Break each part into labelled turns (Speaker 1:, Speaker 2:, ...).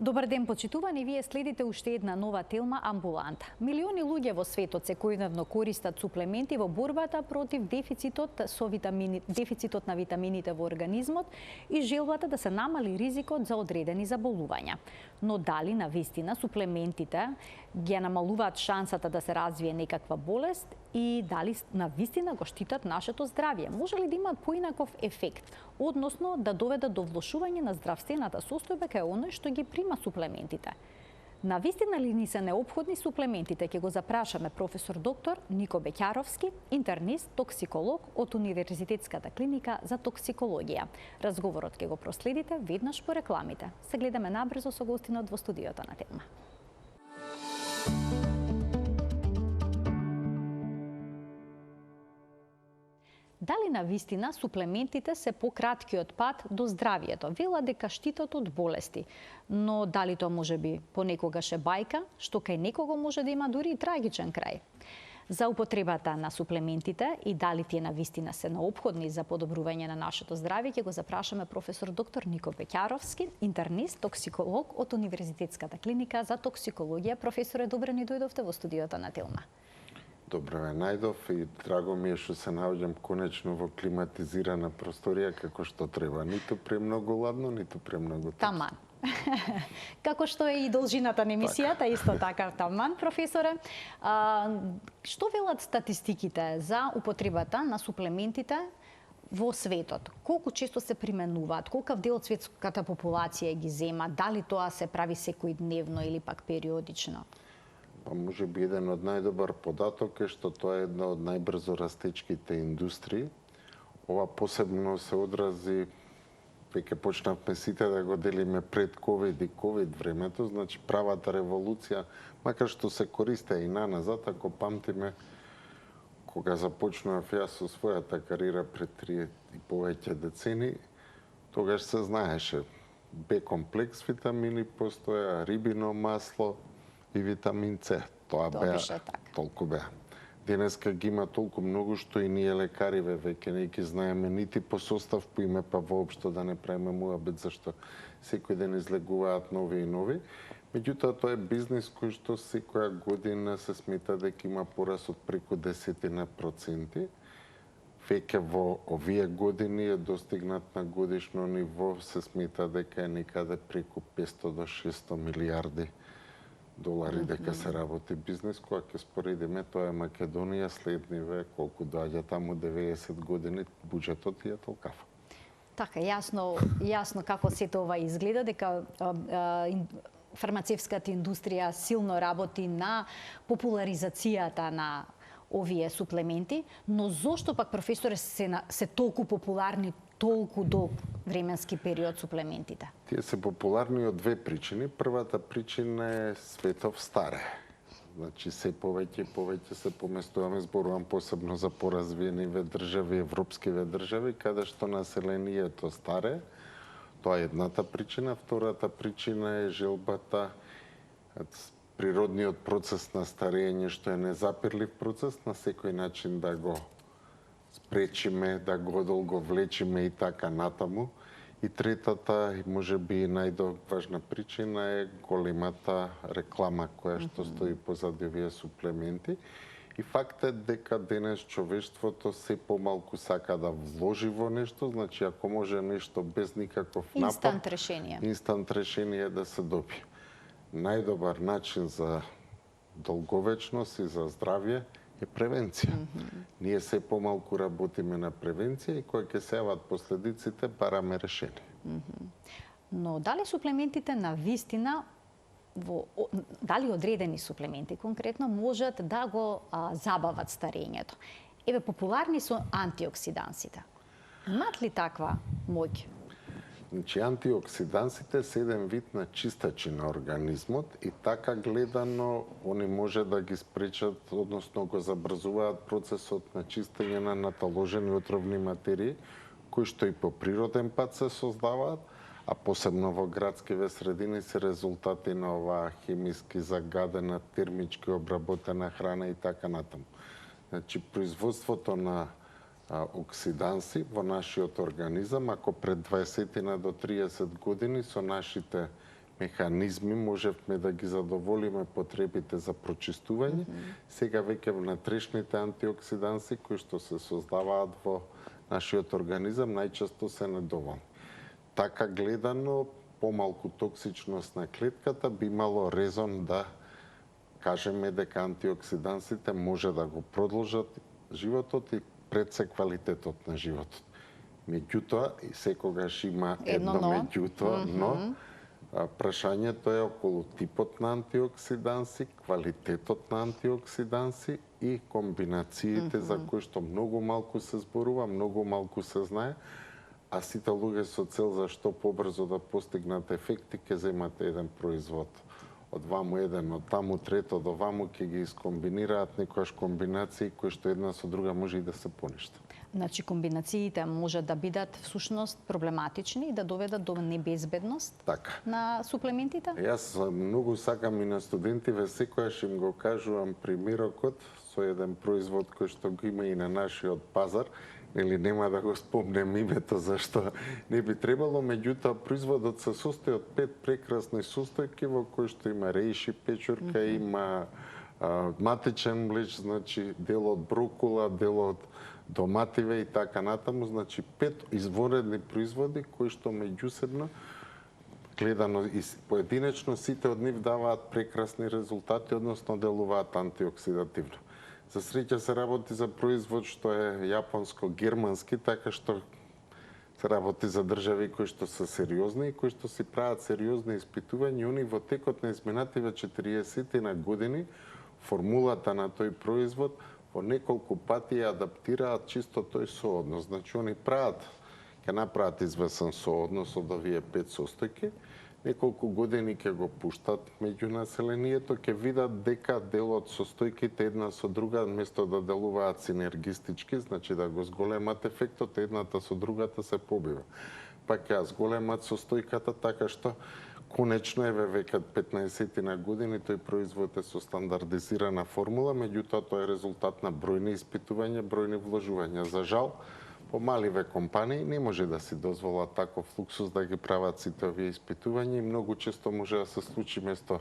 Speaker 1: Добар ден, почитувани, вие следите уште една нова телма Амбуланта. Милиони луѓе во светот секојдневно користат суплементи во борбата против дефицитот на витамините во организмот и желбата да се намали ризикот за одредени заболувања. Но дали навистина суплементите ги намалуваат шансата да се развие некаква болест и дали навистина го штитат нашето здравје? Може ли да имаат поинаков ефект, односно да доведат до влошување на здравствената состојба кај оној што ги прима суплементите? Навистина ли ни се неопходни суплементите? Ќе го запрашаме професор доктор Нико Беќаровски, интернист, токсиколог од Универзитетската клиника за токсикологија. Разговорот ќе го проследите веднаш по рекламите. Се гледаме набрзо со гостинот во студиото на Телма. Дали навистина суплементите се пократкиот пат до здравието? Вела дека штитат од болести, но дали тоа може би понекогаш е бајка, што кај некого може да има дури и трагичен крај? За употребата на суплементите и дали тие навистина се неопходни за подобрување на нашето здравје, ќе го запрашаме професор доктор Нико Беќаровски, интернист, токсиколог од Универзитетската клиника за токсикологија. Професоре, добро ни дојдовте во студиото на Телма.
Speaker 2: Добре ме најдов и драго ми е што се наоѓам конечно во климатизирана просторија како што треба. Ниту премногу ладно, ниту премногу топло.
Speaker 1: Таман. Како што е и должината на емисијата, исто така таман, професоре. Што велат статистиките за употребата на суплементите во светот? Колку често се применуваат? Колкав дел од светската популација ги зема? Дали тоа се прави секојдневно или пак периодично?
Speaker 2: Па може би еден од најдобар податок е што тоа е една од најбрзо растечките индустрии. Ова посебно се одрази, веќе почнавме сите да го делиме пред ковид и ковид времето, значи правата револуција, макар што се користеа и наназад, ако памтиме, кога започнав јас со својата кариера пред 3 и повеќе децени, тогаш се знаеше Б комплекс витамини постоја, рибино масло и витамин С. Тоа беа толку беа. Денеска ги има толку многу што и ние лекариве веќе не ги знаеме нити по состав, по име, па воопшто да не правиме муабет зашто секој ден излегуваат нови и нови. Меѓутоа тоа е бизнис кој што секоја година се смета дека има порас од преку 10%. Веќе во овие години е достигнат на годишно ниво, се смета дека е некаде преку 500 до 600 милиарди долари дека се работи бизнес. Кога ќе споредиме, тоа е Македонија, следниве колку доаѓа таму 90 години, буџетот е толкав.
Speaker 1: Така, јасно како сето ова изгледа, дека фармацевската индустрија силно работи на популаризацијата на овие суплементи, но зошто пак, професоре, се толку популарни толку долг временски период суплементите?
Speaker 2: Тие се популарни од две причини. Првата причина е светов старе. Значи се повеќе и повеќе се поместуваме, зборувам посебно за поразвиениве држави, европскиве држави, каде што населението старе. Тоа е едната причина. Втората причина е желбата, природниот процес на старење, што е незапирлив процес, на секој начин да го спречиме, да го одолговлечиме и така натаму. И третата, може би најдоважна причина е големата реклама која што стои позади овие суплементи. И факт е дека денес човештвото се помалку сака да вложи во нешто, значи ако може нешто без никаков напор, инстант решение да се добие. Најдобар начин за долговечност и за здравје е превенција. Ние се помалку работиме на превенција и кога ќе се јават последиците, бараме решение.
Speaker 1: Но дали суплементите на вистина, дали одредени суплементи конкретно можат да го забават старењето? Еве, популарни се антиоксидансите. Имат ли таква моќ?
Speaker 2: Значи, антиоксидансите се еден вид на чистачи на организмот и така гледано, они може да ги спречат, односно го забрзуваат процесот на чистење на наталожени отровни материи, кои што и по природен пат се создаваат, а посебно во градскиве средини се резултати на оваа хемиски загадена, термички обработена храна и така натаму. Значи, производството на оксиданси во нашиот организам, ако пред 20 до 30 години со нашите механизми можевме да ги задоволиме потребите за прочистување. Сега веќе внатрешните антиоксиданси кои што се создаваат во нашиот организам најчесто се недоволни. Така гледано, помалку токсичност на клетката би имало резон да кажеме дека антиоксидансите може да го продолжат животот и пред се квалитетот на животот. Меѓутоа, и секогаш има едно меѓутоа, но прашањето е околу типот на антиоксиданси, квалитетот на антиоксиданси и комбинациите за кои што многу малку се зборува, многу малку се знае, а сите луѓе со цел за што побрзо да постигнат ефекти ќе земат еден производ. Од ваму еден, од таму трето, до ваму ќе ги искомбинираат некојаш комбинации кои што една со друга може и да се поништа.
Speaker 1: Значи комбинациите може да бидат всушност проблематични и да доведат до небезбедност на суплементите?
Speaker 2: Јас многу сакам и на студентиве секојаш им го кажувам примерокот со еден производ кој што го има и на нашиот пазар, или нема да го спомнем името зашто не би требало, меѓутоа производот се состои од 5 прекрасни состојки во кои што има рејши печурка, има матечен млеч, значи дел од брокула, дел од домативе и така натаму, значи 5 изворедни производи кои што меѓусебно гледано и поединечно сите од нив даваат прекрасни резултати, односно делуваат антиоксидативно. За среќа се работи за производ што е јапонско-германски, така што се работи за држави кои што се сериозни и кои што си прават сериозни испитувања. Они во текот на изминативе 40 на години формулата на тој производ во неколку пати ја адаптираат чисто тој сооднос. Значи, они ќе направат известен сооднос од овие 5 состојки, неколку години ќе го пуштат меѓу населението, ќе видат дека дел од состојките една со друга, место да делуваат синергистички, значи да го зголемат ефектот, едната со другата се побива. Пак ја зголемат состојката, така што конечно веќе 15 на години тој производ е со стандардизирана формула, меѓутоа тоа е резултат на бројни испитувања, бројни вложувања. За жал, помаливе компании не може да си дозволат таков луксус да ги прават сите овие испитувања и многу често може да се случи место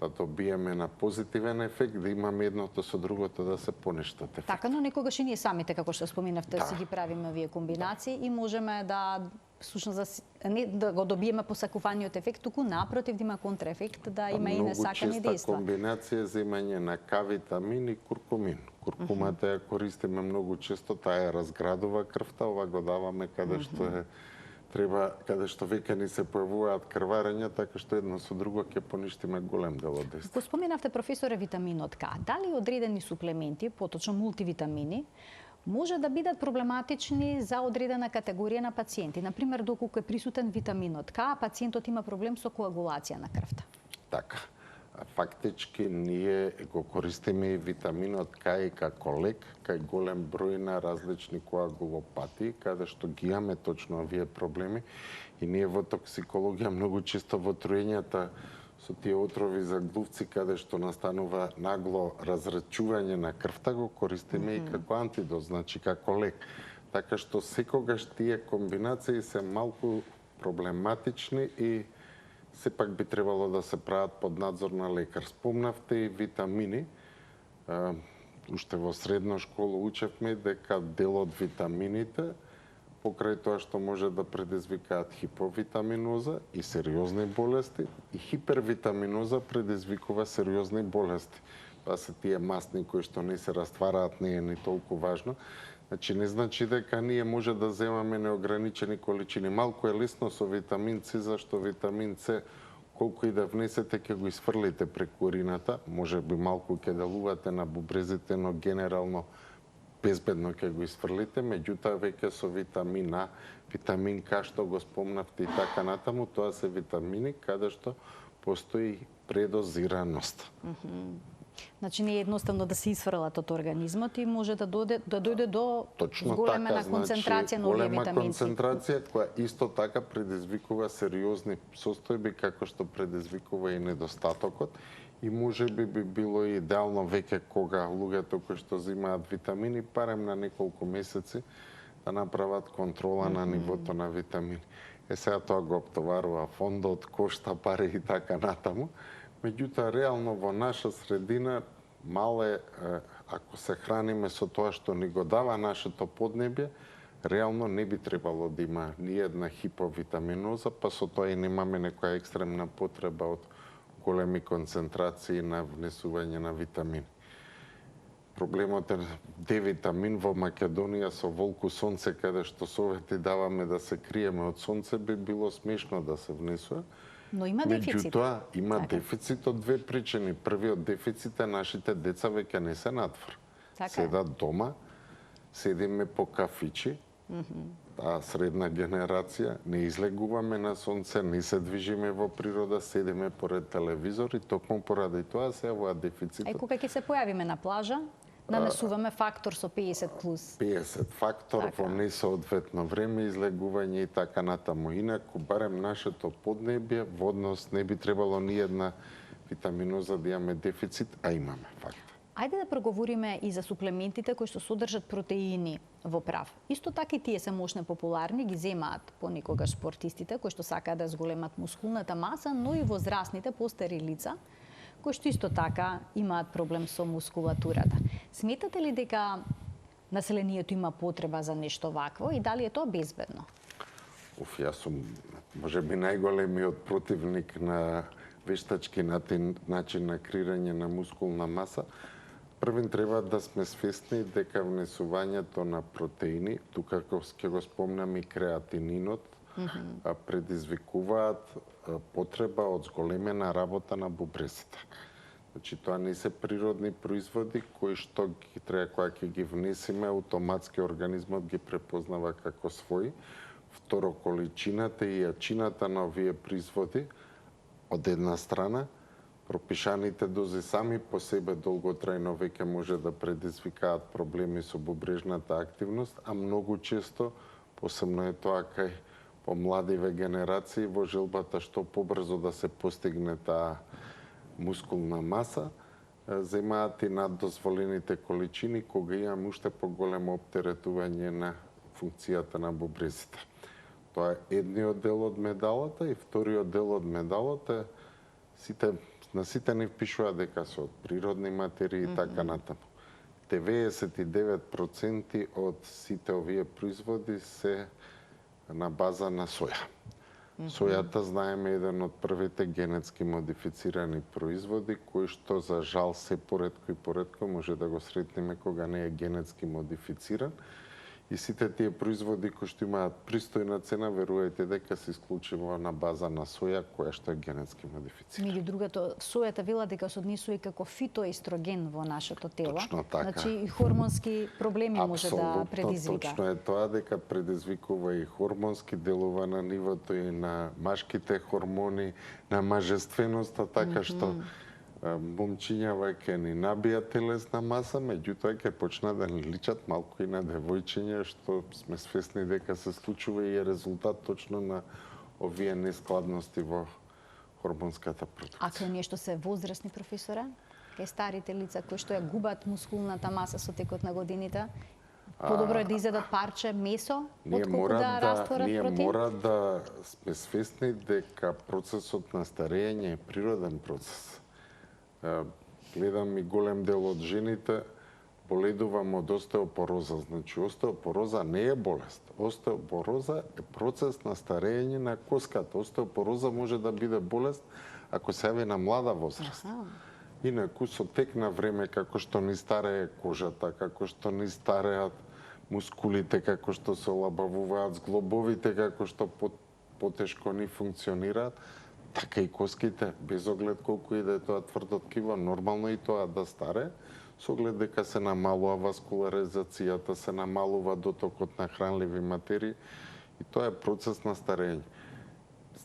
Speaker 2: да добиеме на позитивен ефект, да имаме едното со другото да се поништат ефект.
Speaker 1: Така, но некогаш и ние самите, како што споменавте, си ги правиме овие комбинации и можеме да всушност не да го добиеме посакуваниот ефект, туку напротив да има контраефект, да има и несакани
Speaker 2: дејства. Многу честа
Speaker 1: дејства.
Speaker 2: комбинација е земање на К-витамин и куркумин. Куркумата ја користиме многу често, таа ја разградува крвта, ова го даваме каде што каде што веќе ни се појавуваат крварења, така што едно со друго ќе поништиме голем дел од дејство.
Speaker 1: Го споменавте, професоре, витаминот К. Дали одредени суплементи, поточно мултивитамини, може да бидат проблематични за одредена категорија на пациенти? Например, доколку е присутен витаминот К, пациентот има проблем со коагулација на крвта.
Speaker 2: Така. Фактички ние го користиме и витаминот К и како лек кај голем број на различни коагулопатии, каде што ги имаме точно овие проблеми и ние во токсикологија многу често во труењата со тие отрови за глувци каде што настанува нагло разречување на крвта го користиме и како антидот, значи како лек. Така што секогаш тие комбинации се малку проблематични и сепак би требало да се прават под надзор на лекар. Спомнавте и витамини. Уште во средна школа учевме дека дел од витамините, покрај тоа што може да предизвикаат хиповитаминоза и сериозни болести, и хипервитаминоза предизвикува сериозни болести. Тоа се тие масни кои што не се раствараат, не е ни толку важно. Значи, не значи дека ние може да земаме неограничени количини. Малку е лесно со витамин С, зашто витамин С, колку и да внесете, ќе го изфрлите преку урината. Може би малку ќе делувате на бубрезите, но генерално безбедно ќе го изфрлите. Меѓутоа, веќе со витамин А, витамин К, што го спомнавте и така натаму, тоа се витамини каде што постои предозираност.
Speaker 1: Значи не е едноставно да се изфрлат од организмот и може да дојде до зголемена концентрација на овие витаминци.
Speaker 2: Голема концентрација која исто така предизвикува сериозни состојби како што предизвикува и недостатокот и можеби би било идеално веќе кога луѓето кои што земаат витамини барем на неколку месеци да направат контрола на нивото на витамини. Сега тоа го обтоварува фондот, кошта пари и така натаму. Меѓутоа, реално во наша средина, мале, ако се храниме со тоа што ни го дава нашето поднебје, реално не би требало да има ни една хиповитаминоза, па со тоа и немаме некоја екстремна потреба од големи концентрации на внесување на витамини. Проблемот е D-витамин во Македонија со волку сонце, каде што совети даваме да се криеме од сонце, би било смешно да се внесува.
Speaker 1: Но има дефицит.
Speaker 2: Меѓутоа, има дефицит од две причини. Првиот дефицит е нашите деца веќе не се надвор. Седат дома, седиме по кафичи, таа средна генерација, не излегуваме на сонце, не се движиме во природа, седиме поред телевизор и токму поради тоа се во дефицитот.
Speaker 1: Кога ќе се појавиме на плажа, нанесуваме фактор со 50+.
Speaker 2: 50 фактор во несоодветно време, излегување и така натаму. Инаку, барем нашето поднебје, во однос не би требало ни една витаминоза да имаме дефицит, а имаме факт.
Speaker 1: Ајде да проговориме и за суплементите кои што содржат протеини во прав. Исто така и тие се мощно популарни, ги земаат понекогаш спортистите кои што сакаат да зголемат мускулната маса, но и возрастните постари лица кои што исто така имаат проблем со мускулатурата. Сметате ли дека населението има потреба за нешто вакво и дали е тоа безбедно?
Speaker 2: Јас сум можеби најголемиот противник на вештачки начин на креирање на мускулна маса. Првин треба да сме свесни дека внесувањето на протеини, тука ќе го спомнам и креатининот, предизвикуваат потреба од зголемена работа на бубрезите. Значи, тоа не се природни производи кои што ги треба, кога ќе ги внесеме, автоматски организмот ги препознава како своји. Второ, количината и јачината на овие производи, од една страна, пропишаните дози сами по себе долготрајно веќе може да предизвикаат проблеми со бубрежната активност, а многу често, посебно е тоа кај помладиве генерации, во желбата што побрзо да се постигне таа мускулна маса, земаат и над дозволените количини кога имаме уште поголемо оптеретување на функцијата на бубрезите. Тоа е едниот дел од медалата и вториот дел од медалот е на сите ни впишува дека се од природни материи и така натаму. 99% од сите овие производи се на база на соја. Сојата, знаеме, е еден од првите генетски модифицирани производи, кои што, за жал, се поретко и поретко може да го сретнеме кога не е генетски модифициран. И сите тие производи кои што имаат пристојна цена, верувајте дека се исклучиво на база на соја, која што е генетски модифицирана.
Speaker 1: Меѓу другото, сојата вела дека се однесува и како фитоестроген во нашето тело.
Speaker 2: Точно така.
Speaker 1: Значи и хормонски проблеми може да предизвика.
Speaker 2: Точно е тоа, дека предизвикува и хормонски, делува на нивото и на машките хормони, на мажественоста, така што момчиња ќе ни набијат телесна маса, меѓутоа ќе почнат да ни личат малку и на девојчиња, што сме свесни дека се случува и е резултат точно на овие нескладности во хормонската продукција.
Speaker 1: А кај нешто се возрастни, професоре? Кај старите лица кои што ја губат мускулната маса со текот на годините? Подобро е да изедат парче месо, отколку да растворат протеин?
Speaker 2: Ние мора да сме свесни дека процесот на старење е природен процес. Гледам и голем дел од жените боледувам од остеопороза. Значи, остеопороза не е болест. Остеопороза е процес на старење на коската. Остеопороза може да биде болест ако се јави на млада возраст. Инаку, со тек на време, како што ни старее кожата, како што ни стареат мускулите, како што се олабавуваат зглобовите, како што потешко ни функционираат, така и коските, без оглед колку и да е тоа тврдо ткиво, нормално и тоа да старе, со оглед дека се намалува васкуларизацијата, се намалува дотокот на хранливи материи и тоа е процес на старење.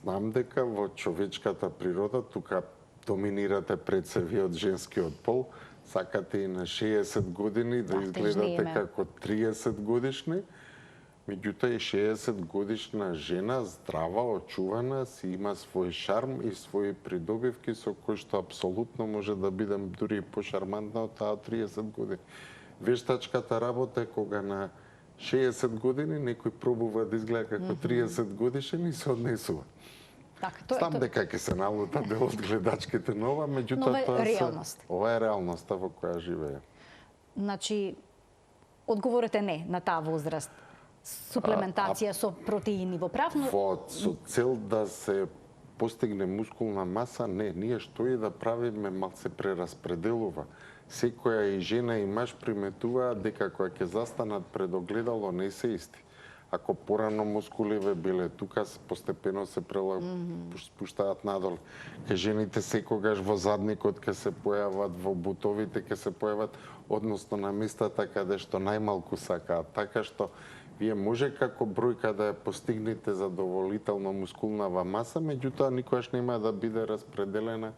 Speaker 2: Знам дека во човечката природа, тука доминирате прецеви од женскиот пол, сакате и на 60 години да изгледате како 30 годишни, меѓутоа и 60 годишна жена, здрава, очувана, си има свој шарм и своји придобивки со кои што апсолутно може да биде дури и пошармантна од таа 30 години. Вештачката работа е кога на 60 години, некој пробува да изгледа како 30 годишен и се однесува. Знам дека ќе се налута дел од гледачките нова, меѓутоа тоа ова е реалноста во која живее.
Speaker 1: Значи, одговорите не на таа возраст. Суплементација со протеини во прав, но...
Speaker 2: Со цел да се постигне мускулна маса, не, ние што и да правиме, мал се прераспределува. Секоја и жена и маж приметуваат дека кога ќе застанат пред огледало не се исти. Ако порано мускуливе биле тука, постепено се спуштаат надолу. Ке жените секогаш во задникот ке се појават, во бутовите ке се појават, односно на местата каде што најмалку сакаат. Така што вие може како бројка да ја постигнете задоволително мускулнава маса, меѓутоа никогаш нема да биде распределена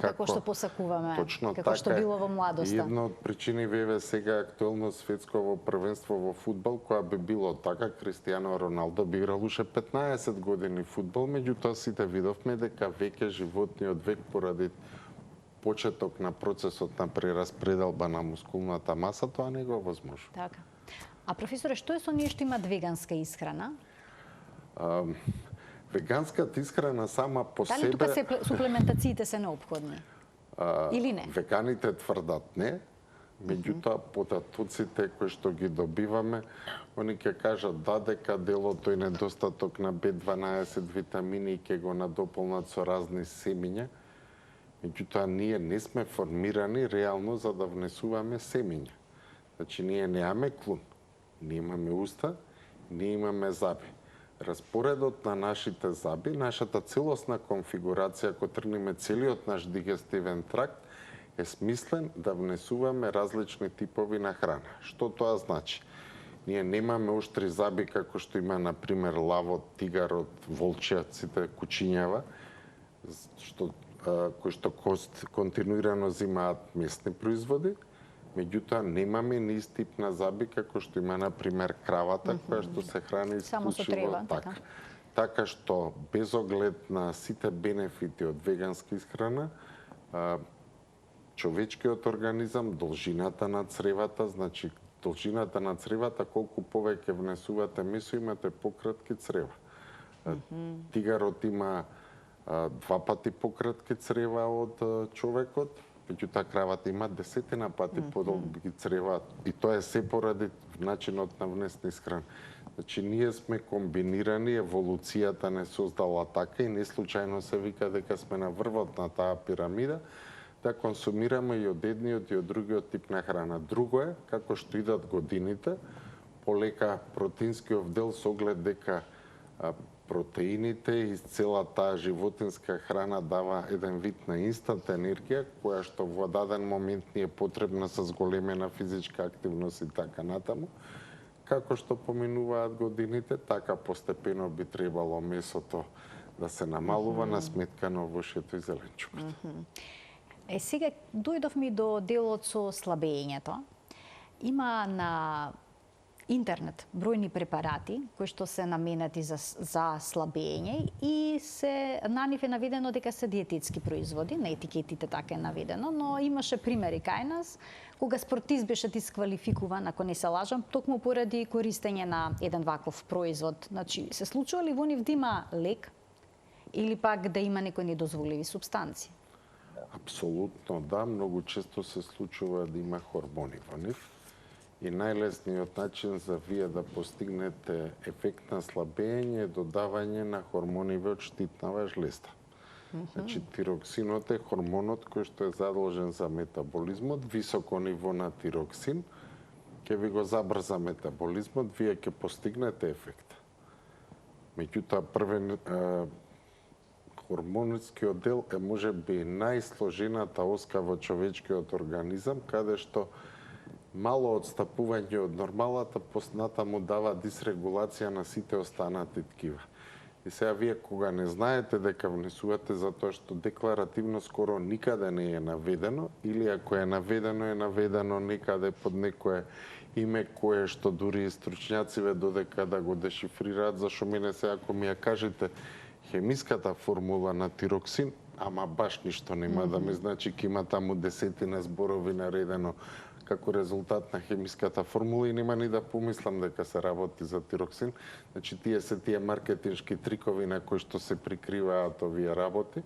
Speaker 1: како што посакуваме,
Speaker 2: точно
Speaker 1: како што било во младоста.
Speaker 2: Една од причини веве сега актуелно светско првенство во фудбал, која би било така, Кристијано Роналдо би играл уште 15 години фудбал, меѓутоа сите видовме дека веќе животниот век поради почеток на процесот на прераспределба на мускулната маса, тоа не го возможува.
Speaker 1: Така. А професоре, што е со оние што имаат веганска исхрана?
Speaker 2: Веганската исхрана сама по себе...
Speaker 1: Дали тука суплементациите се неопходни? Или не?
Speaker 2: Веганите тврдат не, меѓутоа податоците кои што ги добиваме, они ќе кажат дека делото и недостаток на B12 витамини ќе го надополнат со разни семиња, меѓутоа ние не сме формирани реално за да внесуваме семиња. Значи ние немаме клун. Ние имаме уста, ние имаме заби. Распоредот на нашите заби, нашата целосна конфигурација, ако тргнеме целиот наш дигестивен тракт, е смислен да внесуваме различни типови на храна. Што тоа значи? Ние немаме оштри заби како што има, например, лавот, тигарот, волчијаците, кучињава, кои што континуирано зимаат местни производи, меѓутоа немаме ни тип на заби како што има, например, кравата, која што се храни исклучиво така. Така што, без оглед на сите бенефити од веганска исхрана, човечкиот организам, должината на цревата, значи должината на цревата, колку повеќе внесувате месо, имате пократки црева. Тигарот има 2 пати пократки црева од човекот, меѓутоа кравата има 10 пати подолги црева, и тоа е се поради начинот на внесна исхрана. Значи, ние сме комбинирани, еволуцијата не создала така и не случајно се вика дека сме на врвот на таа пирамида, да консумираме и од едниот и од другиот тип на храна. Друго е, како што идат годините, полека протеинскиот дел со оглед дека протеините и цела таа животинска храна дава еден вид на инстант енергија, која што во даден момент ни е потребна со зголемена физичка активност и така натаму. Како што поминуваат годините, така постепено би требало месото да се намалува на сметка на овошјето и зеленчукото.
Speaker 1: Сега дојдовме до делот со слабењето. Има на интернет бројни препарати кои што се наменети за слабење и на нив е наведено дека се диететски производи, на етикетите така е наведено, но имаше примери кај нас кога спортист беше дисквалификуван, ако не се лажам, токму поради користење на еден ваков производ. Значи, се случува ли во нив да има лек или пак да има некои недозволиви супстанции?
Speaker 2: Апсолутно да, многу често се случува да има хормони во нив. И најлесниот начин за вие да постигнете ефект на слабење е додавање на хормониве од штитнава жлезда. Значи, тироксинот е хормонот кој што е задолжен за метаболизмот. Високо ниво на тироксин ќе ви го забрза метаболизмот, вие ќе постигнете ефект. Меѓутоа, првен хормонскиот дел е можеби најсложената оска во човечкиот организам, каде што мало одстапување од нормалата натаму дава дисрегулација на сите останати ткива. И сега вие кога не знаете дека внесувате затоа што декларативно скоро никаде не е наведено, или ако е наведено некаде под некое име кое што дури и стручњациве додека да го дешифрираат, зашо мене сега ако ми ја кажете хемиската формула на тироксин, ама баш ништо нема да ми значи, ќе има таму десетина зборови наредено како резултат на хемиската формула и нема ни да помислам дека се работи за тироксин. Значи тие маркетиншки трикови на кои што се прикриваат овие работи.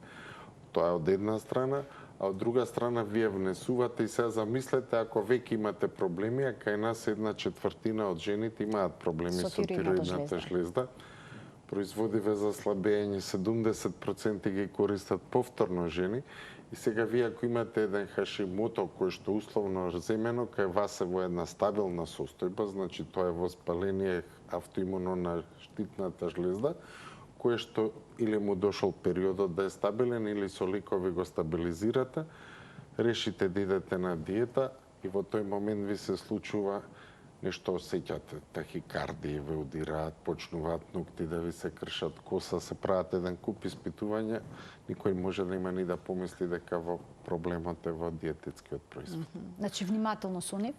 Speaker 2: Тоа е од една страна, а од друга страна вие внесувате и сега замислете ако веќе имате проблеми, а кај нас 1/4 од жените имаат проблеми со тироидната жлезда. Производиве за слабење 70% ги користат повторно жени. И сега вие ако имате еден хашимото кој што условно земено кај вас е во една стабилна состојба, значи тоа е воспаление автоимуно на штитната жлезда, кое што или му дошол периодот да е стабилен или со ликови го стабилизирате, решите да идете на диета и во тој момент ви се случува нешто осеќате, тахикардии ве удираат, почнуваат ногти да ви се кршат, коса, се прават еден куп испитувања, никој може да има ни да помисли дека во проблемот е во диететскиот производ.
Speaker 1: Значи внимателно со нив?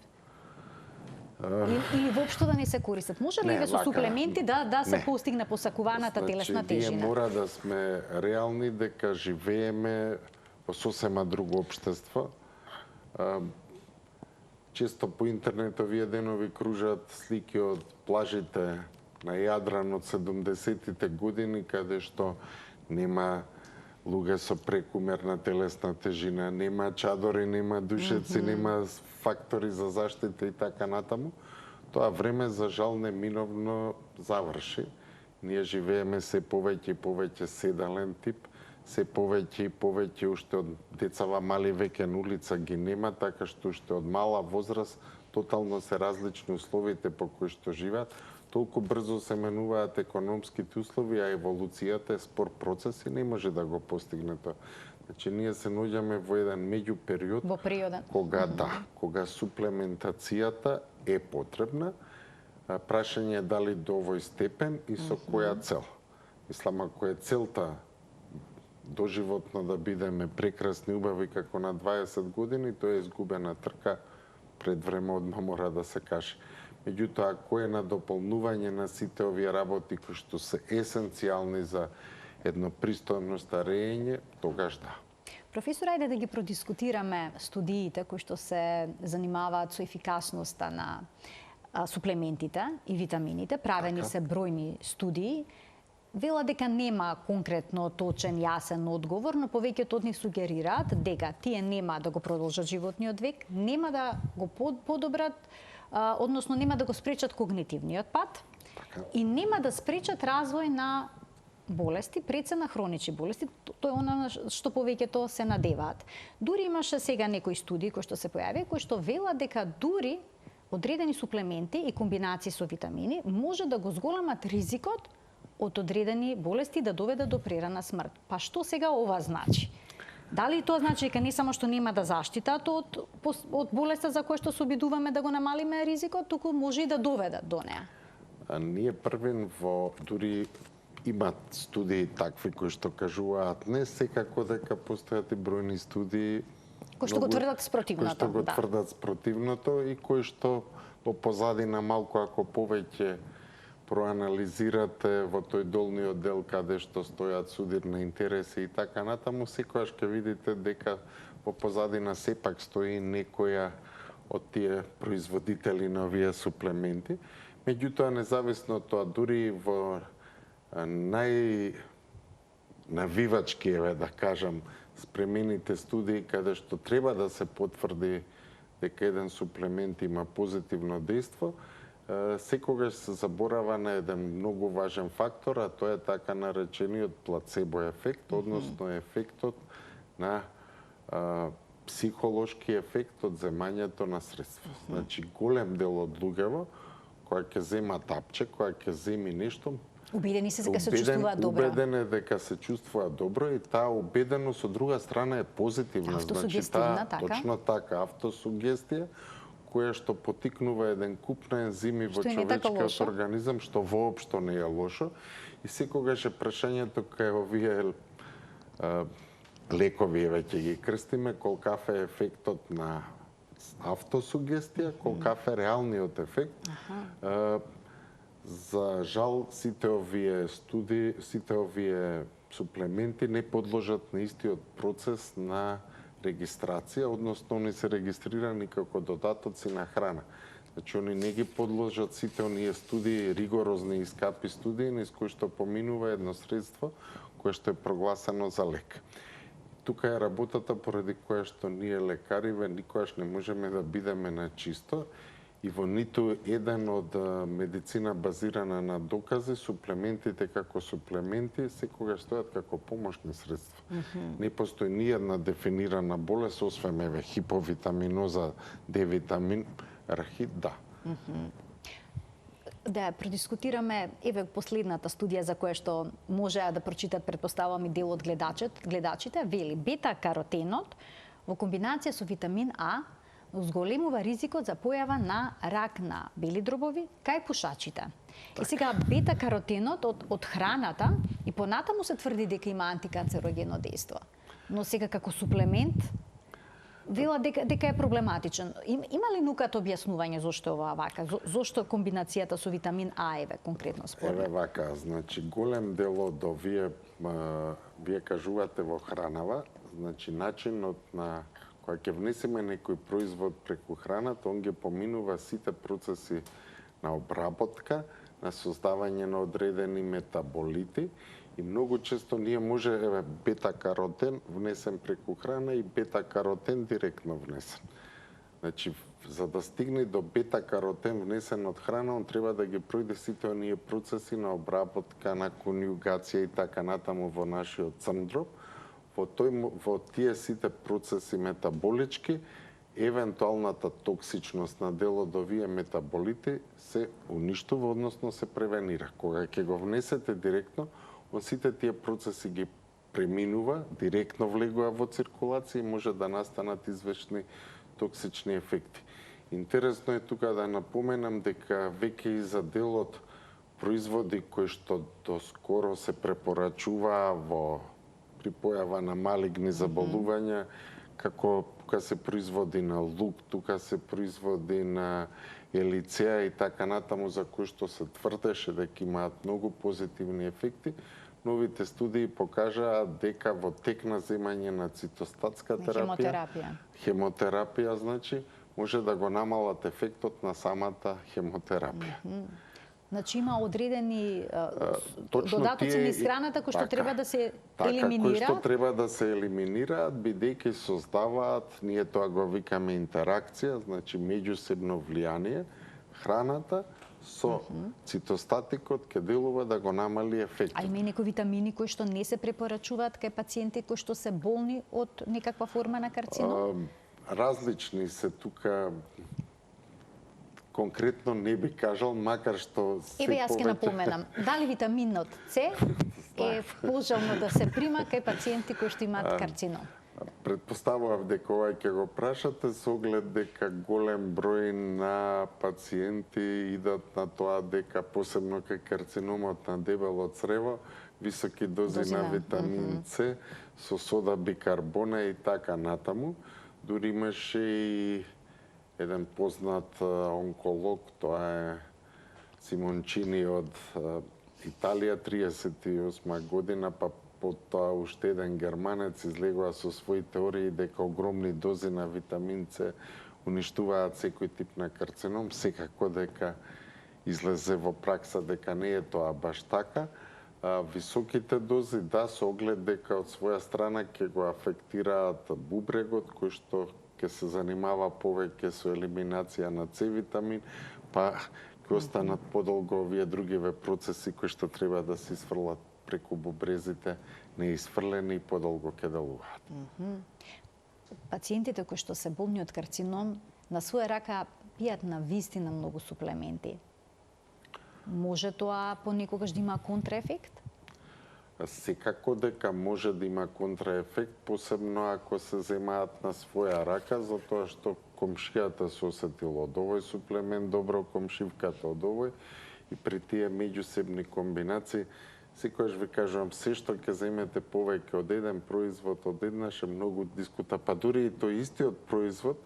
Speaker 1: Или воопшто да не се користат? Може ли со суплементи да се постигне посакуваната телесна тежина?
Speaker 2: Ние мора да сме реални дека живееме во сосема друго општество. Често по интернет овие денови кружат слики од плажите на Јадран од 70-тите години, каде што нема луѓе со прекумерна телесна тежина, нема чадори, нема душеци, нема фактори за заштита и така натаму. Тоа време, за жал, неминовно заврши. Ние живееме се повеќе и повеќе седален тип, се повеќе и повеќе уште од децава мали веќе на улица ги нема, така што уште од мала возраст тотално се различни условите по кои што живеат. Толку брзо се менуваат економските услови, а еволуцијата е спор процес и не може да го постигне тоа. Значи, ние се наоѓаме во еден меѓупериод кога суплементацијата е потребна. Прашање е дали до овој степен и со која цел. Мислам, ако е целта доживотно да бидеме прекрасни убави како на 20 години, тоа е изгубена трка, пред време одма мора да се каже. Меѓутоа, ако е на дополнување на сите овие работи кои што се есенцијални за едно пристојно старење, тогаш да.
Speaker 1: Професор, ајде да ги продискутираме студиите кои што се занимаваат со ефикасноста на суплементите и витамините. Правени се бројни студии. Вела дека нема конкретно точен, јасен одговор, но повеќето од нив сугерираат дека тие нема да го продолжат животниот век, нема да го подобрат, односно нема да го спречат когнитивниот пат и нема да спречат развој на болести, пред се на хронични болести. Тоа е она што повеќето се надеваат. Дури имаше сега некои студии кои што се појави, кои што велат дека дури одредени суплементи и комбинации со витамини може да го зголемат ризикот од одредени болести да доведат до прерана смрт. Па што сега ова значи? Дали тоа значи дека не само што нема да заштитат од болеста за која што се обидуваме да го намалиме ризикот, туку може и да доведат до неа?
Speaker 2: Ние првен дури имат студии такви кои што кажуваат не секако дека постојат и бројни студии
Speaker 1: кои што го тврдат спротивното.
Speaker 2: Кои што го тврдат спротивното и кои што во позадина малку ако повеќе проанализирате во тој долниот дел каде што стојат судирни интереси и така натаму, секогаш ќе видите дека во позадина сепак стои некоја од тие производители на овие суплементи. Меѓутоа, независно од тоа, дури во најнавивачки, да кажам, спремените студии каде што треба да се потврди дека еден суплемент има позитивно дејство, секогаш се заборава на еден многу важен фактор, а тоа е така наречениот плацебо ефект, односно ефектот на психолошки ефект од земањето на средства. Значи, голем дел од луѓево, која ќе зема тапче, која ќе земи нешто,
Speaker 1: убедени се дека се чувствуваат добро.
Speaker 2: Убеден е дека се чувствува добро и таа убеденост од друга страна е позитивна.
Speaker 1: Автосугестивна, така?
Speaker 2: Точно така, автосугестија, која што потикнува еден куп на ензими во човечкиот организам, што воопшто не е лошо. И секогаш е прашањето кај овие лекови, веќе ги крстиме, колкав е ефектот на автосугестија, колкав е реалниот ефект. За жал, сите овие студии, сите овие суплементи не подложат на истиот процес на регистрација, односно они се регистрирани како додатоци на храна. Значи, они не ги подложат сите оние студии, ригорозни и скапи студии, низ кои што поминува едно средство кое што е прогласено за лек. Тука е работата поради која што ние лекариве никогаш не можеме да бидеме на чисто и во ниту еден од медицина базирана на докази, суплементите како суплементи секогаш стојат како помошни средства. Не постои ниједна дефинирана болест, освен хиповитаминоза, D-витамин, рахит, да.
Speaker 1: Да продискутираме последната студија за која што можеа да прочитат, претпоставувам, и дел од гледачите, вели бета-каротенот во комбинација со витамин А зголемува ризикот за појава на рак на бели дробови кај пушачите. И сега бета-каротенот од храната и понатаму се тврди дека има антиканцерогено дејство. Но сега како суплемент вела дека е проблематичен. Има ли нукат објаснување зошто е ова вака? Зошто комбинацијата со витамин А конкретно според?
Speaker 2: Еве вака, значи голем дел од овие вие кажувате во хранава, значи начинот на кога ќе внесеме некој производ преку храната, он ги поминува сите процеси на обработка, на создавање на одредени метаболити. И многу често ние може, еве, бета-каротен внесен преку храна и бета-каротен директно внесен. Значи, за да стигне до бета-каротен внесен од храна, он треба да ги пројде сите оние процеси на обработка, на конјугација и така натаму во нашиот црн дроб. Во тие сите процеси метаболички, евентуалната токсичност на дел од овие метаболити се уништува, односно се превенира. Кога ќе го внесете директно, он сите тие процеси ги преминува, директно влегува во циркулација и може да настанат известни токсични ефекти. Интересно е тука да напоменам дека веќе и за дел од производи кои што доскоро се препорачуваа при појава на малигни заболувања, како тука се производи на лук, тука се производи на елицеа и така натаму, за кои што се тврдеше дека имаат многу позитивни ефекти, новите студии покажаа дека во тек на земање на цитостатска хемотерапија, значи, може да го намалат ефектот на самата хемотерапија.
Speaker 1: Значи има одредени додатоци низ храната кои што треба да се елиминираат?
Speaker 2: Кои што треба да се елиминираат, бидејќи создаваат, ние тоа го викаме интеракција, значи меѓусебно влијание, храната со цитостатикот ќе делува да го намали ефектот.
Speaker 1: А има и некои витамини кои што не се препорачуваат кај пациенти кои што се болни од некаква форма на карцином?
Speaker 2: Различни се тука. Конкретно не би кажал, макар што се
Speaker 1: Еве јас ќе напоменам, дали витаминот С е пожелно да се прима кај пациенти кои што имаат карцином?
Speaker 2: Предпоставував дека ова ќе го прашате со оглед дека голем број на пациенти идат на тоа дека посебно кај карциномот на дебело црево, високи дози на витамин С со сода бикарбона и така натаму. Дури имаше и еден познат онколог, тоа е Симончини од Италија, 38 година, па потоа уште еден германец излегува со своји теории дека огромни дози на витамин С уништуваат секој тип на карцином. Секако дека излезе во пракса дека не е тоа баш така. Високите дози, да, со оглед дека од своја страна ќе го афектираат бубрегот, кој што ќе се занимава повеќе со елиминација на С витамин, па ќе останат подолго овие другиве процеси кои што треба да се исфрлат преку бубрезите, неисфрлени и подолго ќе делуваат.
Speaker 1: Пациентите кои што се болни од карцином на своја рака пијат на вистина многу суплементи. Може тоа понекогаш да има контраефект?
Speaker 2: Секако дека може да има контраефект, посебно ако се земаат на своја рака, затоа што комшијата се осетила од овој суплемент, добро комшивката од овој, и при тие меѓусебни комбинации, секојаш ви кажувам, се што ќе земете повеќе од еден производ одеднаш е многу дискута, па дури и тој истиот производ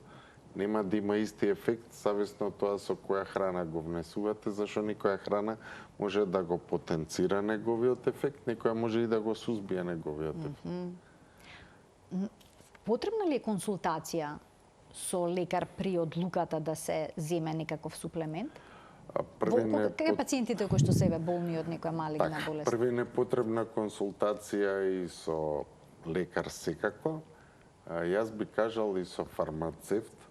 Speaker 2: нема да има исти ефект, зависно од тоа со која храна го внесувате, зашто некоја храна може да го потенцира неговиот ефект, некоја може и да го сузбие неговиот ефект.
Speaker 1: Потребна ли е консултација со лекар при одлуката да се земе некаков суплемент? Кај пациентите кои што се болни од некоја малигна болест?
Speaker 2: Први не потребна консултација и со лекар секако. Јас би кажал и со фармацевт.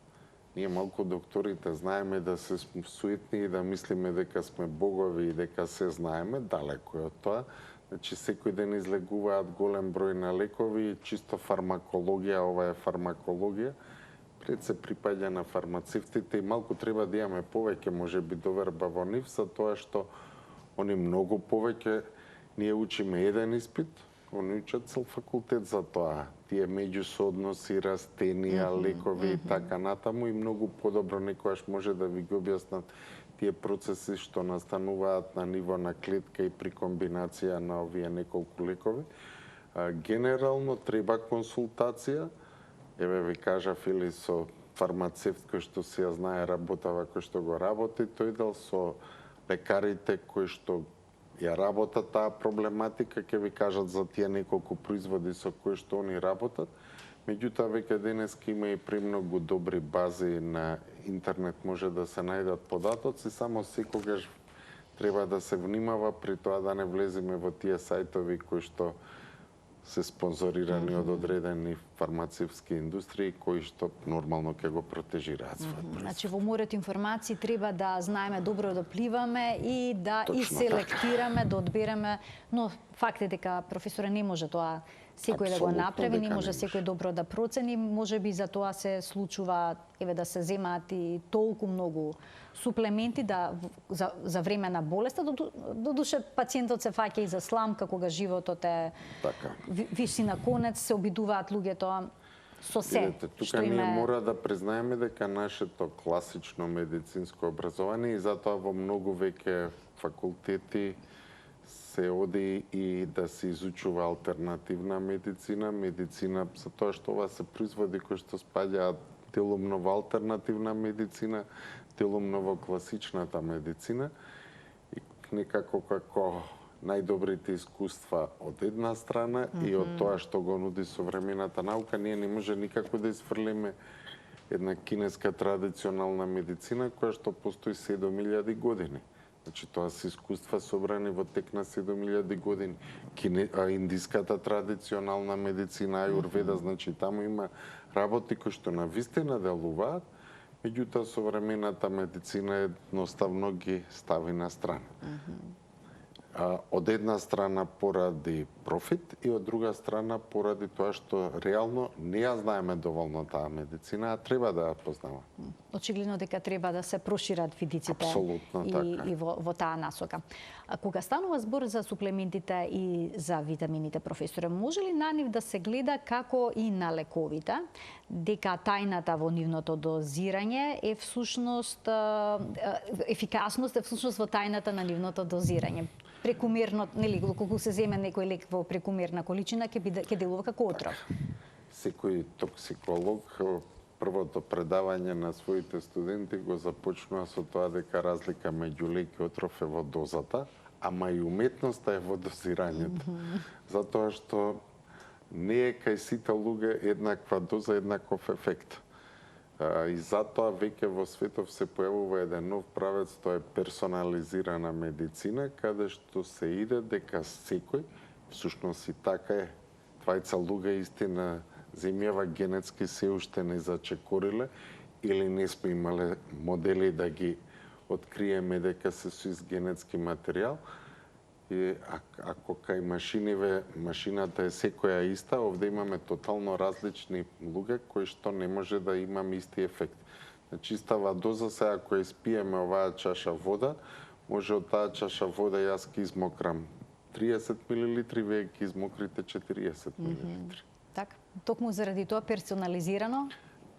Speaker 2: Ние малку докторите знаеме да се суетни и да мислиме дека сме богови и дека се знаеме, далеко е од тоа. Значи, секој ден излегуваат голем број на лекови, чисто фармакологија, ова е фармакологија. Пред се припаѓа на фармацевтите и малку треба да имаме повеќе, може би, доверба во нив, за тоа што они многу повеќе, ние учиме еден испит, они учат цел факултет за тоа. Тие меѓусоодноси, растенија, лекови и така натаму и многу подобро некојаш може да ви ги објаснат тие процеси што настануваат на ниво на клетка и при комбинација на овие неколку лекови. Генерално треба консултација. Еве ви кажав или со фармацевт кој што си ја знае работава кој што го работи, тој дел со лекарите кои што ја работат таа проблематика, ќе ви кажат за тие неколку производи со кои што они работат. Меѓутоа, веќе денеска има и премногу добри бази на интернет, може да се најдат податоци, само секогаш треба да се внимава при тоа да не влеземе во тие сајтови кои што се спонзорирани од одредени фармацевски индустрии кои што нормално ќе го протежираат својот производ.
Speaker 1: Значи во морето информации треба да знаеме добро да пливаме и да
Speaker 2: Точно
Speaker 1: и селектираме, да одбереме, но факт е дека професоре не може тоа секој да го направи, не може секој добро да процени, можеби за тоа се случува еве да се земаат и толку многу суплементи за време на болеста, додуше пациентот се фаќа и за сламка кога животот е виси на конец, се обидуваат луѓето со се.
Speaker 2: Видете, тука ние мора да признаеме дека нашето класично медицинско образование и затоа во многу веќе факултети се оди и да се изучува алтернативна медицина, медицина за тоа што ова се производи кои што спаѓаат делумно во алтернативна медицина, делумно во класичната медицина и некако како најдобрите искуства од една страна и од тоа што го нуди современата наука, ние не може никако да изфрлиме една кинеска традиционална медицина која што постои 7000 години. Значи, тоа се искуства собрани во тек на 7000 години. Индиската традиционална медицина, аюрведа, значи таму има работи кои што навистина делуваат, меѓутоа современата медицина едноставно ги стави на страна. Од една страна поради профит и од друга страна поради тоа што реално не ја знаеме доволно таа медицина, а треба да ја познаваме.
Speaker 1: Очигледно дека треба да се прошират видиците и во таа насока. Кога станува збор за суплементите и за витамините, професоре, може ли на нив да се гледа како и на лековите, дека тајната во нивното дозирање е всушност ефикасност е всушност во тајната на нивното дозирање? Прекумерно, нели, колку се земе некој лек во прекумерна количина, ќе делува како отров.
Speaker 2: Секој токсиколог првото предавање на своите студенти го започнува со тоа дека разлика меѓу лек и отров е во дозата, ама и уметноста е во дозирањето. Затоа што не е кај сите луѓе еднаква доза, еднаков ефект. И затоа веќе во светов се појавува еден нов правец, тоа е персонализирана медицина, каде што се иде дека секој, всушност и така е, двајца луѓе истина земјава генетски се уште не зачекориле или не сме имале модели да ги откриеме дека се со генетски материјал. И ако кај машиниве, машината е секоја иста, овде имаме тотално различни луѓе кои што не може да имаме исти ефект. Значи, истава доза, сега ако испиеме оваа чаша вода, може од таа чаша вода јас ки измокрам 30 мл, вие ки измокрите 40 мл.
Speaker 1: Така, токму заради тоа персонализирано,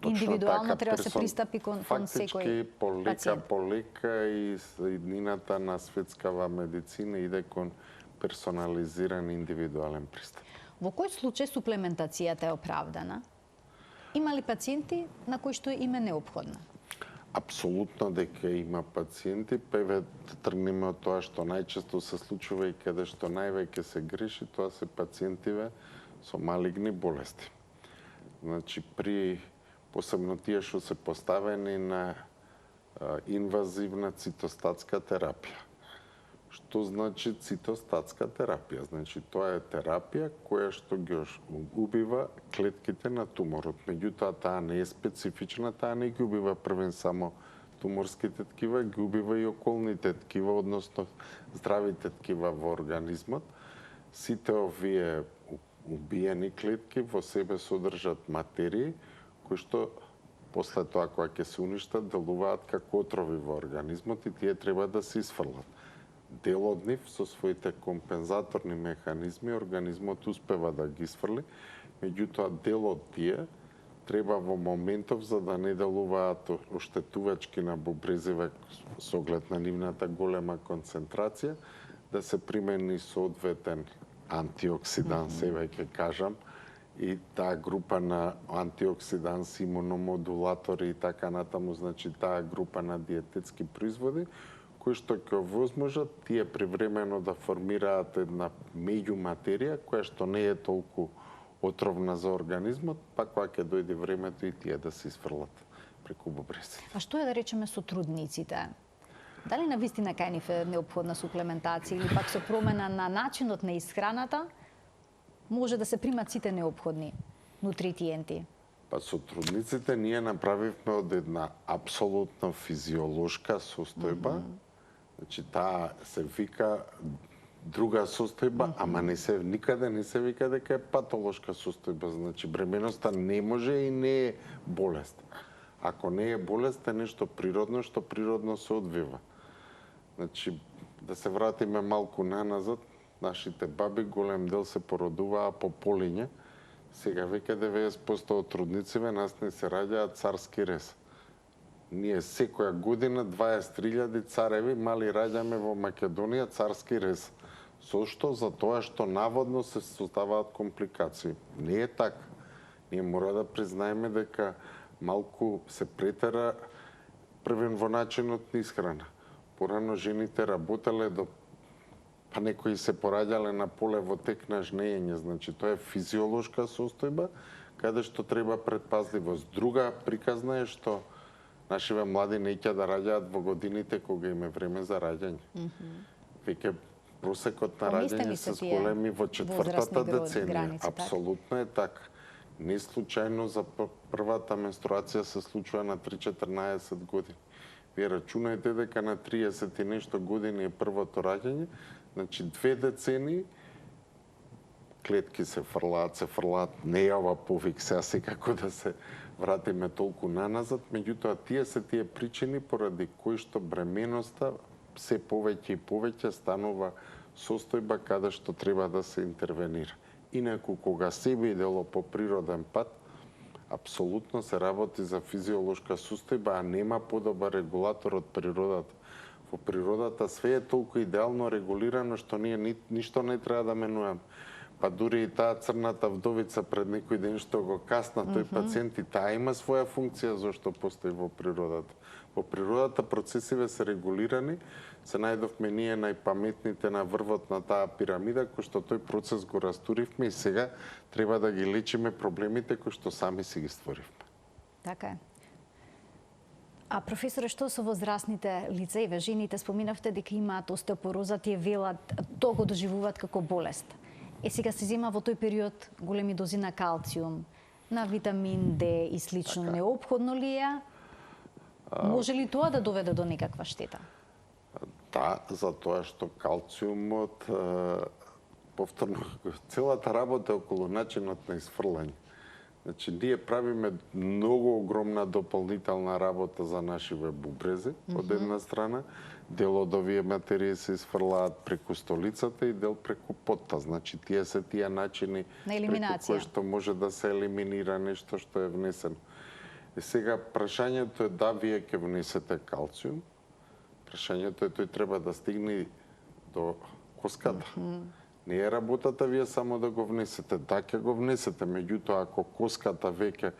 Speaker 1: индивидуално треба да се пристапи кон секој пациент.
Speaker 2: Полека и иднината на светскава медицина иде кон персонализиран индивидуален пристап.
Speaker 1: Во кој случај суплементацијата е оправдана? Има ли пациенти на кои што им е неопходна?
Speaker 2: Апсолутно дека има пациенти, еве да тргнеме од тоа што најчесто се случува и каде што највеќе се греши, тоа се пациентиве со малигни болести. Значи, посебно тие што се поставени на инвазивна цитостатска терапија. Што значи цитостатска терапија? Значи, тоа е терапија која што ги убива клетките на туморот. Меѓутоа, таа не е специфична, таа не ги убива првен само туморските ткива, ги убива и околните ткива, односно здравите ткива во организмот. Сите овие убиени клетки во себе содржат материи кои што после тоа кога ќе се уништат делуваат како отрови во организмот и тие треба да се исфрлат. Дел од нив со своите компензаторни механизми организмот успева да ги исфрли, меѓутоа дел од тие треба во моментов за да не делуваат оштетувачки на бубрезиве со оглед на нивната голема концентрација, да се примени соодветен антиоксиданс, еве ќе кажам, и таа група на антиоксиданси, имуномодулатори и така натаму, значи таа група на диететски производи, кои што ќе овозможат тие привремено да формираат една меѓуматерија која што не е толку отровна за организмот, па кога ќе дојде времето и тие да се исфрлат преку бубрезите.
Speaker 1: А што е да речеме со трудниците? Дали навистина кај нив е неопходна суплементација или пак со промена на начинот на исхраната може да се примат сите неопходни нутритиенти?
Speaker 2: Па со трудниците ние направивме од една апсолутно физиолошка состојба, значи таа се вика друга состојба, ама никаде не се вика дека е патолошка состојба, значи бременоста не може и не е болест. Ако не е болест, е нешто природно што природно се одвива. Значи, да се вратиме малку наназад, нашите баби голем дел се породуваа по полиње. Сега веќе 90% од труднициве нас не се раѓаат царски рез. Ние секоја година 23.000 цареви мали раѓаме во Македонија царски рез. Зошто? За тоа што наводно се создаваат компликации. Не е така. Ние мора да признаеме дека малку се претера првен во начинот на исхрана. Порано жените работеле па некои се пораѓале на поле во тек на жнеење, значи тоа е физиолошка состојба каде што треба предпазливост. Друга приказна е што нашиве млади не ќе да раѓаат во годините кога им е време за раѓање. Веќе просекот на раѓање се зголеми во четвртата деценија. Апсолутно е така. Не случајно за првата менструација се случува на 3-14 години. Вие рачунајте дека на 30 и нешто години е првото раѓање, значи 2 децени клетки се фрлаат, не е ова повик сега секако да се вратиме толку наназад, меѓутоа тие се тие причини поради кои што бременоста се повеќе и повеќе станува состојба каде што треба да се интервенира. Инаку кога се би дело по природен пат, апсолутно се работи за физиолошка состојба, а нема подобар регулатор од природата. Во природата све е толку идеално регулирано што ние ништо не треба да менуваме. Па дури и таа црната вдовица пред некој ден што го касна тој пациент и таа има своја функција зашто постои во природата. Во природата процесиве се регулирани, се најдовме ние најпаметните на врвот на таа пирамида, кој што тој процес го растуривме и сега треба да ги лечиме проблемите кои што сами си ги створивме.
Speaker 1: Така е. А професоре, што со возрастните лица и жените, споминавте дека имаат остеопороза, тие велат, тоа го доживуваат како болест. Сега се зема во тој период големи дози на калциум, на витамин Д и слично. Така. Неопходно ли е? Може ли тоа да доведе до некаква штета?
Speaker 2: Да, за тоа што калциумот, повторно, целата работа околу начинот на исфрлање. Значи, ние правиме многу огромна дополнителна работа за нашиве бубрези, од една страна. Дел од овие материи се исфрлаат преку столицата и дел преку потта. Значи, тие се тие начини преку кои што може да се елиминира нешто што е внесено. И сега, прашањето е да вие ќе внесете калциум. Прашањето е тој треба да стигне до коската. Не е работата вие само да го внесете. Да, ќе го внесете, меѓутоа ако коската веќе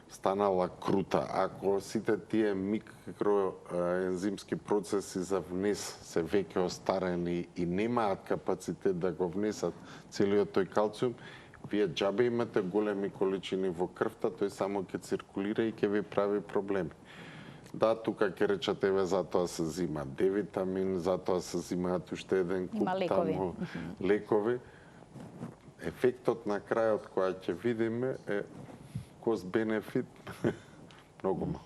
Speaker 2: станала крута, ако сите тие микроензимски процеси за внес се веќе остарени и немаат капацитет да го внесат целиот тој калциум, Вие џабе имате големи количини во крвта, тој само ќе циркулира и ќе ви прави проблеми. Да, тука ќе речат, еве, затоа се зима D-витамин, затоа се зимаат уште еден куп таму лекови. Ефектот на крајот која ќе видиме е кост-бенефит многу мал.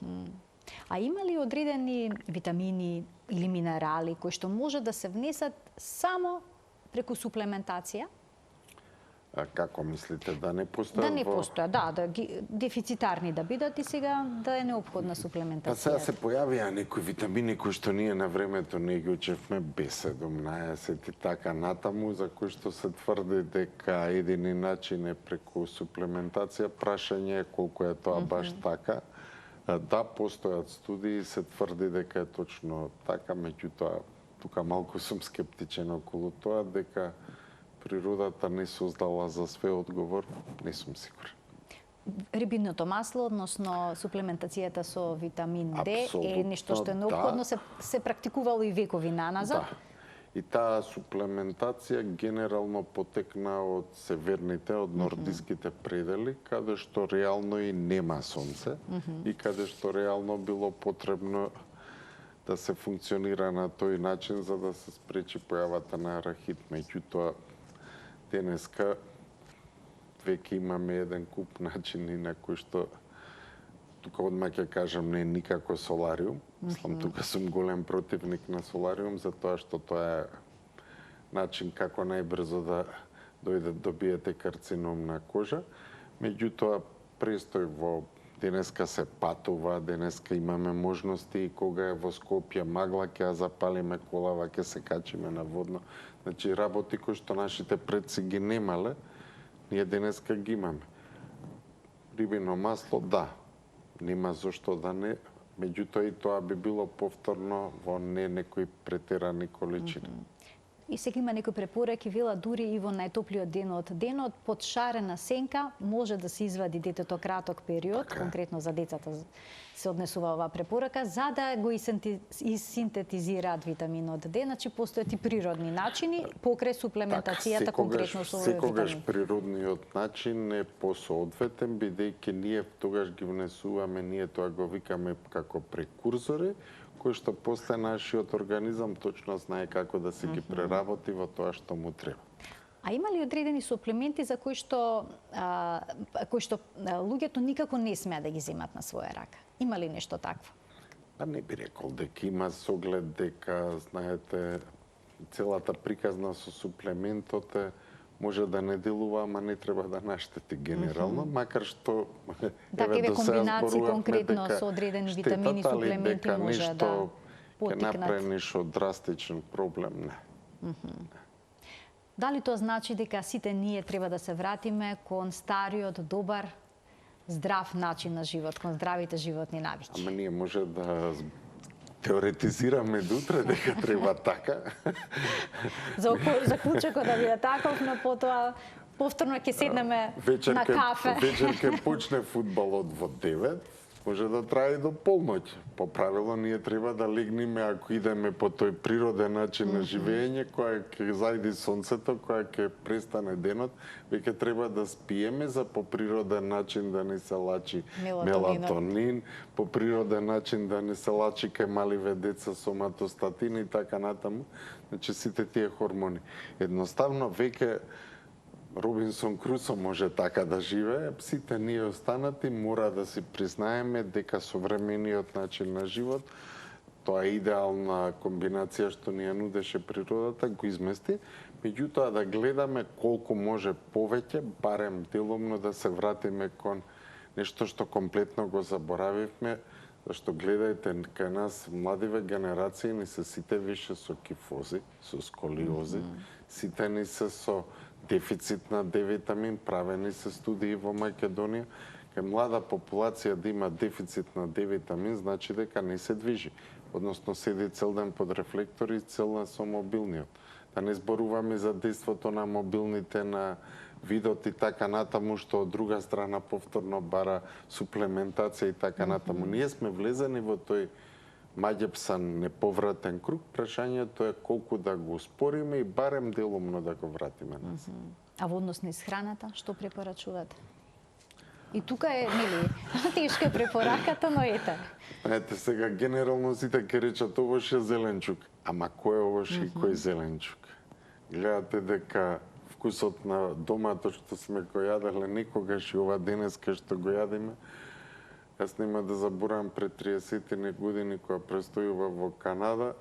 Speaker 1: А има ли одредени витамини или минерали кои што може да се внесат само преку суплементација?
Speaker 2: А како мислите, да не постојат?
Speaker 1: Да не постојат, да дефицитарни да бидат и сега да е неопходна суплементација.
Speaker 2: Па сега се појавија некои витамини кои што ние на времето не ги учевме без 17 и така натаму, за кои што се тврди дека едини начин е преку суплементација. Прашање е колку е тоа баш така. Да, постојат студии, се тврди дека е точно така, меѓутоа тука малку сум скептичен околу тоа, дека природата не создала за све одговор, не сум сигурен.
Speaker 1: Рибиното масло, односно суплементацијата со витамин Д е нешто што е неопходно, се практикувало и векови наназад.
Speaker 2: Да. И таа суплементација генерално потекна од северните, од нордиските предели, каде што реално и нема сонце и каде што реално било потребно да се функционира на тој начин за да се спречи појавата на рахит. Меѓутоа, денеска веќе имаме еден куп начини на кои што тука одма ќе кажам не никако солариум. Мислам, тука сум голем противник на солариум, затоа што тоа е начин како најбрзо да добиете карцином на кожа. Меѓутоа, престој во денеска се патува, денеска имаме можности и кога е во Скопје магла, ќе ја запалиме колава, ќе се качиме на водно. Значи, работи кои што нашите предци ги немале, ние денеска ги имаме. Рибино масло, да, нема зошто да не, меѓутоа и тоа би било повторно во не некои претерани количини.
Speaker 1: И сега има некои препораки, вела дури и во најтоплиот ден од денот, под шарена сенка може да се извади детето краток период, конкретно за децата се однесува оваа препорака, за да го синтетизираат витаминот Д. Значи, постојат и природни начини, покрај суплементацијата конкретно со овој витамин.
Speaker 2: Секогаш природниот начин е посоодветен, бидејќи ние тогаш ги внесуваме, ние тоа го викаме како прекурзори, кој што после нашиот организам точно знае како да се ги преработи во тоа што му треба.
Speaker 1: А има ли одредени суплементи за кои што луѓето никако не смеа да ги земат на своја рака? Има ли нешто такво?
Speaker 2: Па не би рекол дека има, с оглед дека, знаете, целата приказна со суплементот може да не делува, ама не треба да наштети генерално, макар што
Speaker 1: еве комбинации конкретно со одредени витамини, суплементи може да потикнат.
Speaker 2: Ќе направи нешто драстичен проблем, не.
Speaker 1: Дали тоа значи дека сите ние треба да се вратиме кон стариот, добар, здрав начин на живот, кон здравите животни навики?
Speaker 2: Ама ние може да теоретизираме дотре дека треба така.
Speaker 1: За кучекот да биде таков, но потоа повторно ќе седнеме на кафе.
Speaker 2: Вечер ќе почне фудбалот во 9, може да трае до полноќ. По правило ние треба да легнеме, ако идеме по тој природен начин на живење, која ќе зајди сонцето, која ќе престане денот, веќе треба да спиеме за по природен начин да не се лачи мелатонин, по природен начин да не се лачи кај маливе деца соматостатин и така натаму. Значи сите тие хормони. Едноставно веќе Робинсон Крусо може така да живее, сите ние останати мора да си признаеме дека современиот начин на живот, тоа е идеална комбинација што ни ја нудеше природата, го измести, меѓутоа да гледаме колку може повеќе, барем деломно да се вратиме кон нешто што комплетно го заборавивме, зашто гледајте кај нас младиве генерации ни се сите више со кифози, со сколиози, сите ни се со дефицит на D-витамин, правени се студии во Македонија. Кај млада популација да има дефицит на D-витамин, значи дека не се движи. Односно седи цел ден под рефлектори и цел ден со мобилниот. Да не зборуваме за дејството на мобилните, на видот и така натаму, што од друга страна повторно бара суплементација и така натаму. Ние сме влезени во тој маѓепсан неповратен круг, прашањето е колку да го успориме и барем делумно да го вратиме назад.
Speaker 1: А во однос на исхраната, што препорачувате? И тука е, нели, тешка е препораката, но ете.
Speaker 2: Ете сега, генерално сите ќе речат овош е зеленчук. Ама кој е овош и кој зеленчук? Гледате дека вкусот на домато што сме го јаделе некогаш и ова денеска што го јадеме, јас нема да заборавам пред 30 години кога престојував во Канада,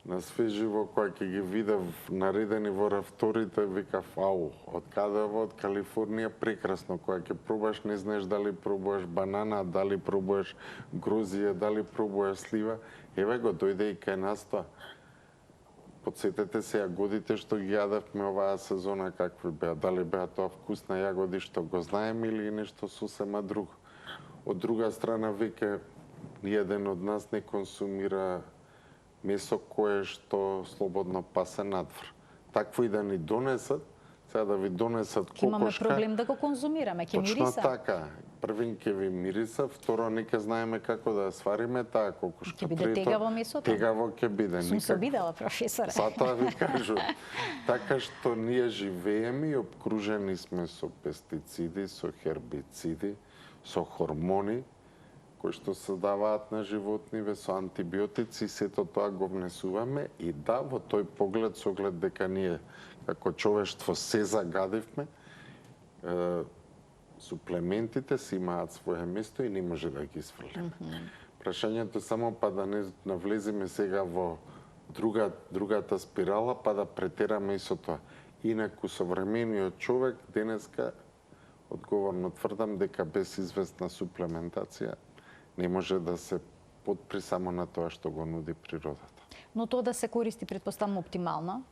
Speaker 2: на свеживо кога ќе ги видев наредени во рафторите, викав, ау, од каде ово, од Калифорнија, прекрасно, кога ќе пробаш, не знаеш дали пробуваш банана, дали пробуваш грозија, дали пробуваш слива, еве го дојде и кај нас тоа. Подсетете се јагодите што ги јадевме оваа сезона, какви беа, дали беа тоа вкусна јагоди што го знаеме или нешто сосема друго. Од друга страна, веќе ниеден од нас не консумира месо кое што слободно пасе надвор. Такво и да ни донесат, сега да ви донесат кокошка...
Speaker 1: Имаме проблем да го конзумираме, ќе мириса.
Speaker 2: Точно така. Првин ќе ви мириса, второ не ќе знаеме како да свариме таа кокошка.
Speaker 1: Ќе биде тегаво месото?
Speaker 2: Тегаво ќе биде.
Speaker 1: Сум се обидела, професоре.
Speaker 2: Затоа ви кажу. Така што ние живееме и обкружени сме со пестициди, со хербициди, со хормони, кои што се даваат на животниве, со антибиотици, сето тоа го внесуваме и да, во тој поглед, со оглед дека ние како човештво се загадивме, суплементите си имаат своје место и не може да ги сврлиме. Прашањето само па да не навлеземе сега во другата спирала, па да претераме и со тоа. Инаку современиот човек денеска одговорно тврдам дека без известна суплементација не може да се подпри само на тоа што го нуди природата.
Speaker 1: Но тоа да се користи предпоставам оптимално.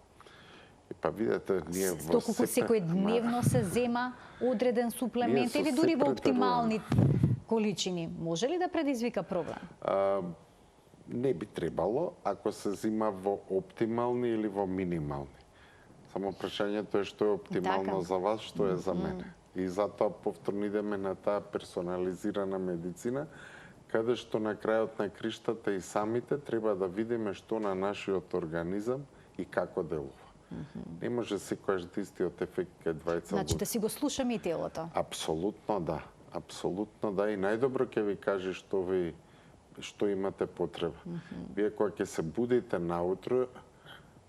Speaker 2: И па видете, ние во
Speaker 1: Доколку секој дневно се зема одреден суплемент или дури во оптимални количини, може ли да предизвика проблем?
Speaker 2: Не би требало ако се зема во оптимални или во минимални. Само прашањето е што е оптимално за вас, што е за мене. И затоа повторно идеме на таа персонализирана медицина, каде што на крајот на криштата и самите треба да видиме што на нашиот организам и како делува. Не може секојаш да истиот ефект кај двајца луѓе.
Speaker 1: Значи да си го слушаме и телото.
Speaker 2: Апсолутно да. Апсолутно да. И најдобро ќе ви каже што имате потреба. Вие кога ќе се будите наутро,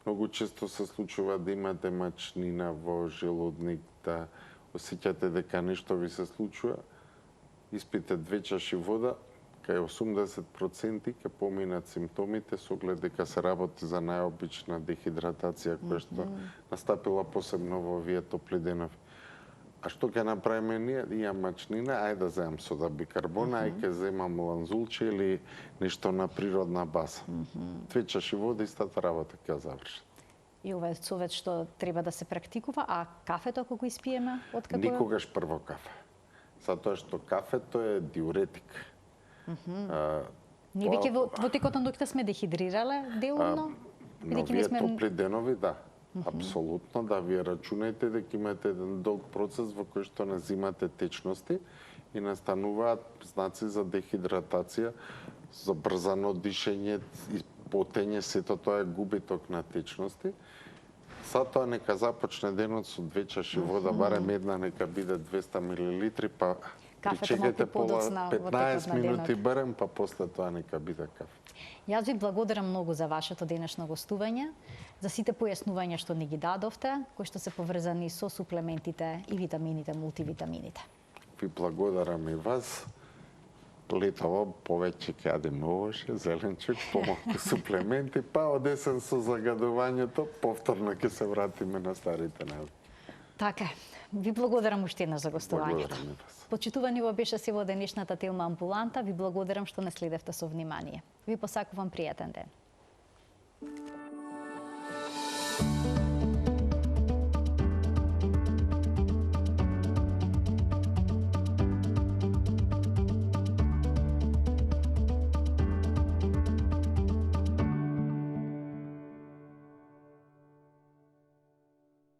Speaker 2: многу често се случува да имате мачнина во желудник, да осеќате дека нешто ви се случува, испите 2 чаши вода, кај 80% ќе поминат симптомите со оглед дека се работи за најобична дехидратација која што настапила посебно во овие топли денови. А што ќе направиме ние? Имам мачнина, ајде да земам сода бикарбона, ајде ќе земам ланзулче или нешто на природна база. 2 чаши вода истата работа ќе завршат.
Speaker 1: И ова е совет што треба да се практикува, а кафето ако го испиеме, откако?
Speaker 2: Никогаш прво кафе. Затоа што кафето е диуретик.
Speaker 1: Ние веќе во текот на ноќта сме дехидрирале делумно?
Speaker 2: Но вие топли денови, да. Апсолутно, да. Вие рачунајте дека имате еден долг процес во кој што назимате течности и настануваат знаци за дехидратација, за брзано дишење, потење, сето тоа е губиток на течности. Затоа нека започне денот со 2 чаши вода, барем една нека биде 200 мл, па причекајте пола 15 минути барем, па после тоа нека биде кафе.
Speaker 1: Јас ви благодарам многу за вашето денешно гостување, за сите појаснувања што ни ги дадовте, кои што се поврзани со суплементите и витамините, мултивитамините.
Speaker 2: Ви благодарам и вас. Летово повеќе ќе јадеме овоше, зеленчук, помалку суплементи, па од есен со загадувањето повторно ќе се вратиме на старите навики.
Speaker 1: Така е. Ви благодарам уште еднаш за гостувањето.
Speaker 2: Благодарам и вас.
Speaker 1: Почитувани, ова беше се во денешната тема амбуланта. Ви благодарам што не следевте со внимание. Ви посакувам пријатен ден.